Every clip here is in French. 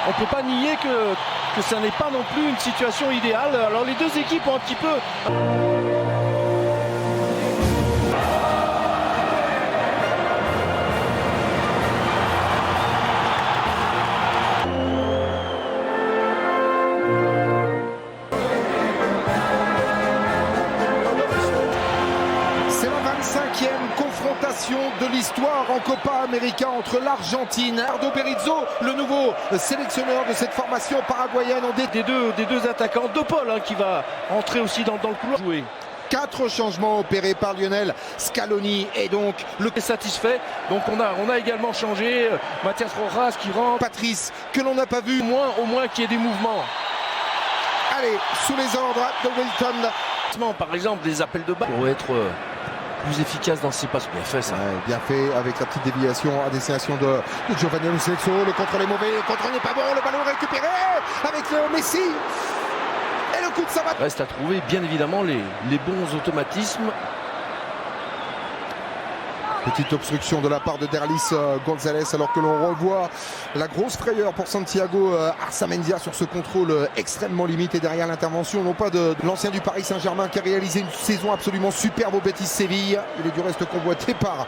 on ne peut pas nier que ça n'est pas non plus une situation idéale. Alors les deux équipes ont un petit peu... Confrontation de l'histoire en Copa América entre l'Argentine. Ardo Berizzo, le nouveau sélectionneur de cette formation paraguayenne. Des deux attaquants, De Paul qui va entrer aussi dans le couloir. Jouer. 4 changements opérés par Lionel Scaloni et donc le est satisfait. Donc on a également changé Mathias Rojas qui rentre. Patrice que l'on n'a pas vu. Au moins qu'il y ait des mouvements. Allez, sous les ordres de Wilton. Par exemple, des appels de balle pour être plus efficace dans ses passes. Bien fait ça. Ouais, bien fait avec la petite déviation à destination de Giovanni Lo Celso. Le contrôle est mauvais, le contrôle n'est pas bon, le ballon récupéré avec Léo Messi. Et le coup de savate. Reste à trouver bien évidemment les bons automatismes. Petite obstruction de la part de Derlis Gonzalez alors que l'on revoit la grosse frayeur pour Santiago Arzamendia sur ce contrôle extrêmement limité derrière l'intervention non pas de l'ancien du Paris Saint-Germain qui a réalisé une saison absolument superbe au Betis Séville. Il est du reste convoité par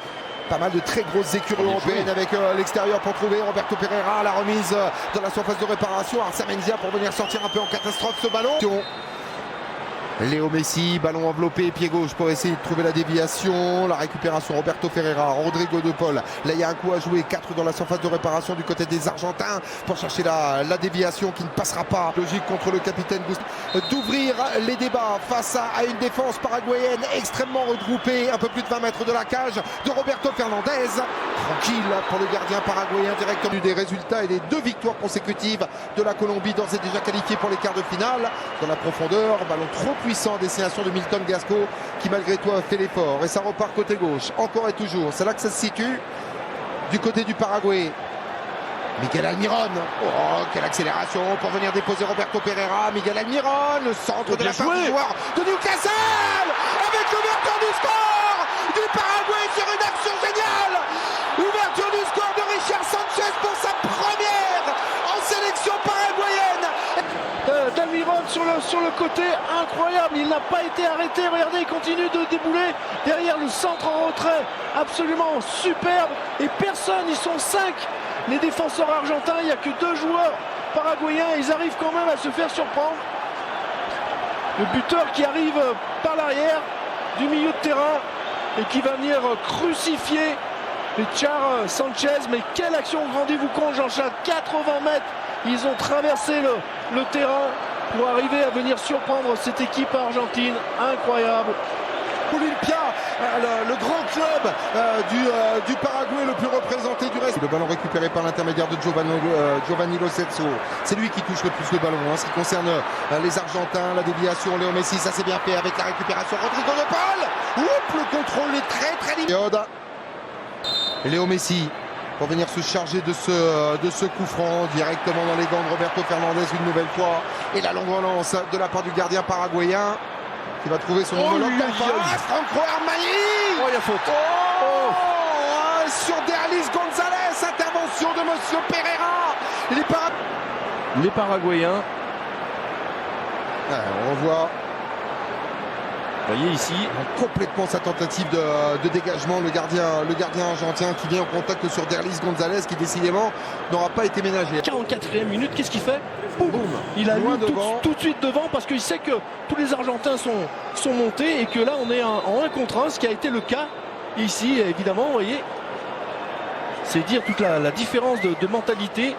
pas mal de très grosses écuries européennes avec l'extérieur pour trouver Roberto Pereira, la remise dans la surface de réparation. Arzamendia pour venir sortir un peu en catastrophe ce ballon. Léo Messi, ballon enveloppé, pied gauche pour essayer de trouver la déviation, la récupération, Roberto Ferreira, Rodrigo De Paul. Là il y a un coup à jouer, 4 dans la surface de réparation du côté des Argentins pour chercher la déviation qui ne passera pas. Logique contre le capitaine d'ouvrir les débats face à une défense paraguayenne extrêmement regroupée, un peu plus de 20 mètres de la cage de Roberto Fernandez. Tranquille pour le gardien paraguayen directement des résultats et des 2 victoires consécutives de la Colombie d'ores et déjà qualifiée pour les quarts de finale. Dans la profondeur, ballon trop puissant à destination de Milton Gasco qui malgré tout a fait l'effort et ça repart côté gauche encore et toujours, c'est là que ça se situe du côté du Paraguay. Miguel Almiron, oh quelle accélération pour venir déposer Roberto Pereira. Miguel Almiron, le centre de la part du joueur de Newcastle avec l'ouverture du score du Paraguay sur une action géniale. Ouverture du score de Richard Sanchez pour sa première en sélection paraguayenne. D'Almiron sur le côté, incroyable, il n'a pas été arrêté, regardez, il continue de débouler derrière le centre en retrait, absolument superbe, et personne, ils sont 5, les défenseurs argentins, il n'y a que 2 joueurs paraguayens, ils arrivent quand même à se faire surprendre. Le buteur qui arrive par l'arrière du milieu de terrain et qui va venir crucifier Richard Sanchez, mais quelle action, rendez-vous compte Jean-Charles, 80 mètres. Ils ont traversé le terrain pour arriver à venir surprendre cette équipe argentine. Incroyable. Olimpia, le grand club du Paraguay le plus représenté du reste. Le ballon récupéré par l'intermédiaire de Giovanni Lo Celso. C'est lui qui touche le plus le ballon. Ce qui concerne les Argentins, la déviation, Léo Messi, ça c'est bien fait avec la récupération. Rodrigo De Paul. Oups, le contrôle est très limité. Léo Messi pour venir se charger de ce coup franc directement dans les gants de Roberto Fernandez une nouvelle fois. Et la longue relance de la part du gardien paraguayen qui va trouver son homologue d'en face. Franco Armani. Oh, il y a faute. Sur Derlis Gonzalez, intervention de Monsieur Pereira. Les Paraguayens. On revoit. Vous voyez ici complètement sa tentative de dégagement, le gardien argentin qui vient en contact sur Derlis Gonzalez qui décidément n'aura pas été ménagé. 44e minute, qu'est-ce qu'il fait? Boum. Il a mis tout de suite devant parce qu'il sait que tous les Argentins sont montés et que là on est en 1 contre 1, ce qui a été le cas ici évidemment, vous voyez. C'est dire toute la différence de mentalité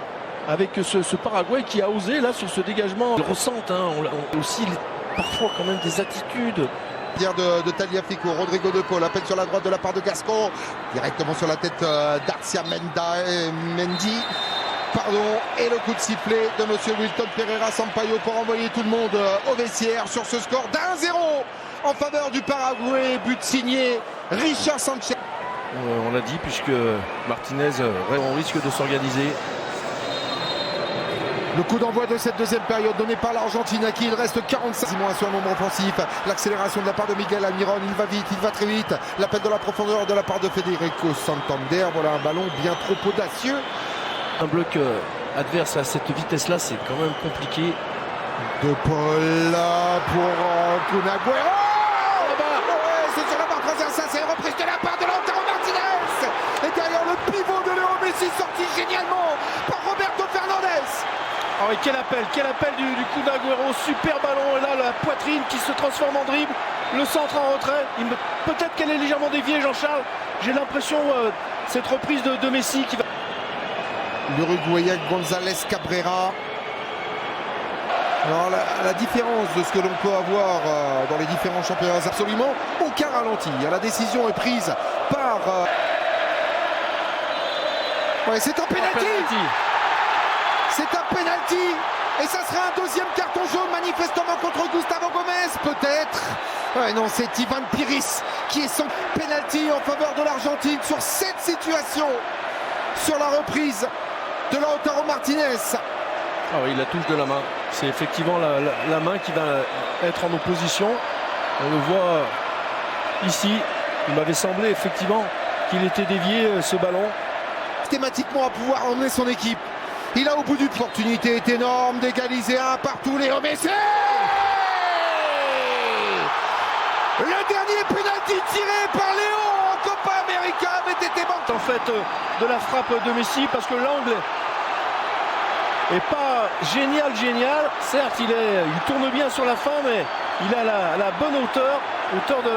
avec ce Paraguay qui a osé là sur ce dégagement. Ils ressentent on aussi parfois quand même des attitudes. De Taliafico, Rodrigo De Paul, appel sur la droite de la part de Gascon, directement sur la tête d'Arcia Mendy. Et le coup de sifflet de Monsieur Wilton Pereira Sampaio pour envoyer tout le monde au vestiaire sur ce score d'1-0 en faveur du Paraguay, but signé Richard Sanchez. On l'a dit puisque Martinez on risque de s'organiser. Le coup d'envoi de cette deuxième période donné par l'Argentine à qui il reste 45 sur un nombre offensif. L'accélération de la part de Miguel Almiron, il va vite, il va très vite. L'appel de la profondeur de la part de Federico Santander. Voilà un ballon bien trop audacieux. Un bloc adverse à cette vitesse-là, c'est quand même compliqué. De Paul là pour Kun Agüero. Ouais, c'est sur la barre transversale, c'est une reprise de la part de Lautaro Martinez. Et derrière le pivot de Léo Messi sorti génialement par Roberto Fernandes. Oh, et quel appel du Kun Agüero, super ballon, et là la poitrine qui se transforme en dribble, le centre en retrait, peut-être qu'elle est légèrement déviée Jean-Charles, j'ai l'impression cette reprise de Messi qui va... L'Uruguayen González Cabrera. Alors la différence de ce que l'on peut avoir dans les différents championnats, absolument aucun ralenti. La décision est prise par... Ouais, c'est un penalty. C'est un penalty. Et ça sera un deuxième carton jaune manifestement contre Gustavo Gomez, peut-être. Ouais, non, c'est Ivan Piris qui est son penalty en faveur de l'Argentine sur cette situation. Sur la reprise de Lautaro Martinez. Ah oui, la touche de la main. C'est effectivement la main qui va être en opposition. On le voit ici. Il m'avait semblé effectivement qu'il était dévié ce ballon. Systématiquement à pouvoir emmener son équipe. Il a au bout du l'opportunité est énorme d'égaliser un partout. Léo Messi. Le dernier penalty tiré par Léo en Copa América avait été bon. En fait de la frappe de Messi parce que l'angle est pas génial. Certes il tourne bien sur la fin, mais il a la bonne hauteur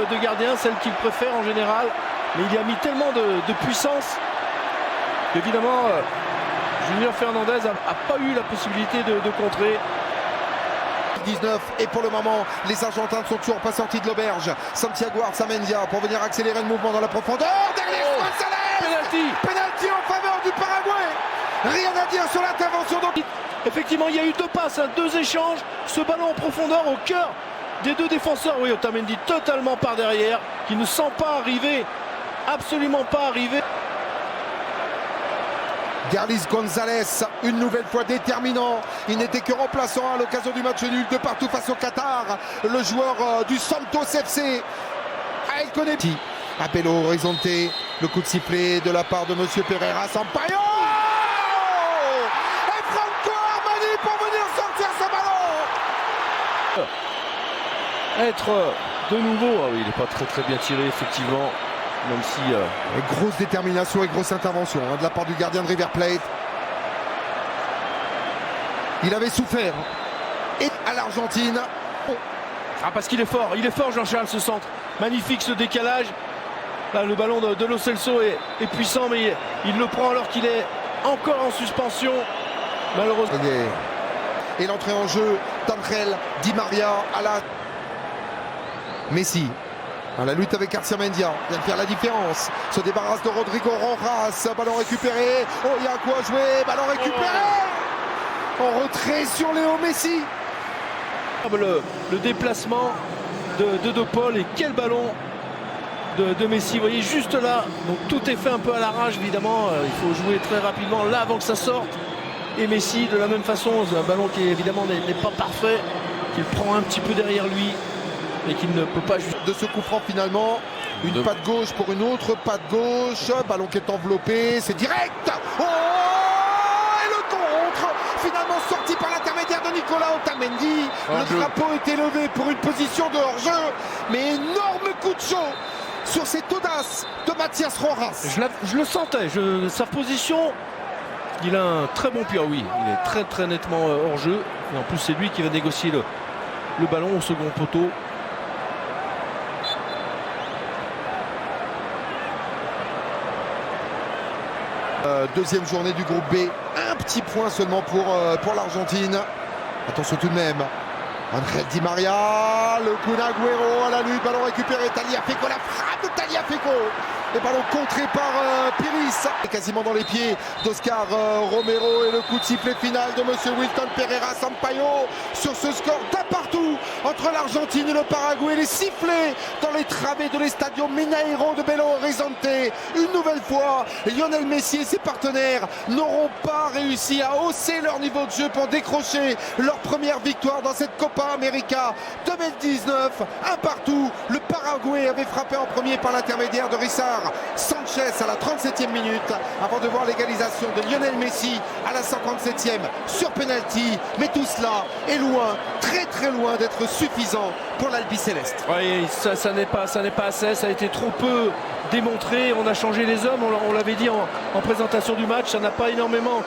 de gardien, celle qu'il préfère en général, mais il y a mis tellement de puissance qu'évidemment Junior Fernandez n'a pas eu la possibilité de contrer. 19 et pour le moment les Argentins ne sont toujours pas sortis de l'auberge. Santiago Arzamendia pour venir accélérer le mouvement dans la profondeur. Penalty en faveur du Paraguay. Rien à dire sur l'intervention. Effectivement il y a eu deux passes, deux échanges, ce ballon en profondeur au cœur des deux défenseurs. Oui, Otamendi totalement par derrière, qui ne sent pas arriver, absolument pas arriver. Derlis González, une nouvelle fois déterminant. Il n'était que remplaçant à l'occasion du match nul de partout face au Qatar. Le joueur du Santos FC. Il connaît. À Belo Horizonte, le coup de sifflet de la part de Monsieur Pereira Sampaio. Et Franco Armani pour venir sortir ce ballon. Être de nouveau, il n'est pas très bien tiré effectivement. Même si grosse détermination et grosse intervention de la part du gardien de River Plate. Il avait souffert. Et à l'Argentine. Parce qu'il est fort, Jean-Charles, ce centre. Magnifique ce décalage. Là, le ballon de Lo Celso est puissant, mais il le prend alors qu'il est encore en suspension. Malheureusement. Et l'entrée en jeu d'Angel Di Maria à la Messi. La lutte avec Arzamendia vient de faire la différence. Se débarrasse de Rodrigo Rojas. Ballon récupéré. Oh, il y a quoi jouer. Ballon récupéré. En retrait sur Léo Messi. Le déplacement de Paul. Et quel ballon de Messi. Vous voyez juste là. Donc tout est fait un peu à l'arrache évidemment. Il faut jouer très rapidement là avant que ça sorte. Et Messi de la même façon. C'est un ballon qui évidemment n'est pas parfait. Qu'il prend un petit peu derrière lui. Et qu'il ne peut pas juste de ce coup franc finalement. Une patte gauche pour une autre patte gauche. Ballon qui est enveloppé. C'est direct. Oh, et le contre finalement sorti par l'intermédiaire de Nicolas Otamendi. Le drapeau est élevé pour une position de hors-jeu. Mais énorme coup de chaud sur cette audace de Mathias Rojas. Je le sentais. Sa position. Il a un très bon pied. Oui, il est très nettement hors-jeu. Et en plus c'est lui qui va négocier le ballon au second poteau. Deuxième journée du groupe B, un petit point seulement pour l'Argentine. Attention tout de même, Angel Di Maria, le Kun Agüero à la lutte, ballon récupéré, Tagliafico, la frappe de Tagliafico. Et ballon contré par Piris. Et quasiment dans les pieds d'Oscar Romero et le coup de sifflet final de Monsieur Wilton Pereira Sampaio sur ce score d'un partout entre l'Argentine et le Paraguay. Les sifflets dans les travées de l'Estadio Mineiro de Belo Horizonte. Une nouvelle fois, Lionel Messi et ses partenaires n'auront pas réussi à hausser leur niveau de jeu pour décrocher leur première victoire dans cette Copa América 2019. Un partout, le Paraguay avait frappé en premier par l'intermédiaire de Richard Sanchez à la 37e minute avant de voir l'égalisation de Lionel Messi à la 57e sur penalty. Mais tout cela est loin, très très loin d'être suffisant pour l'Albi Céleste. Oui, ça n'est pas assez, ça a été trop peu démontré. On a changé les hommes, on l'avait dit en présentation du match, ça n'a pas énormément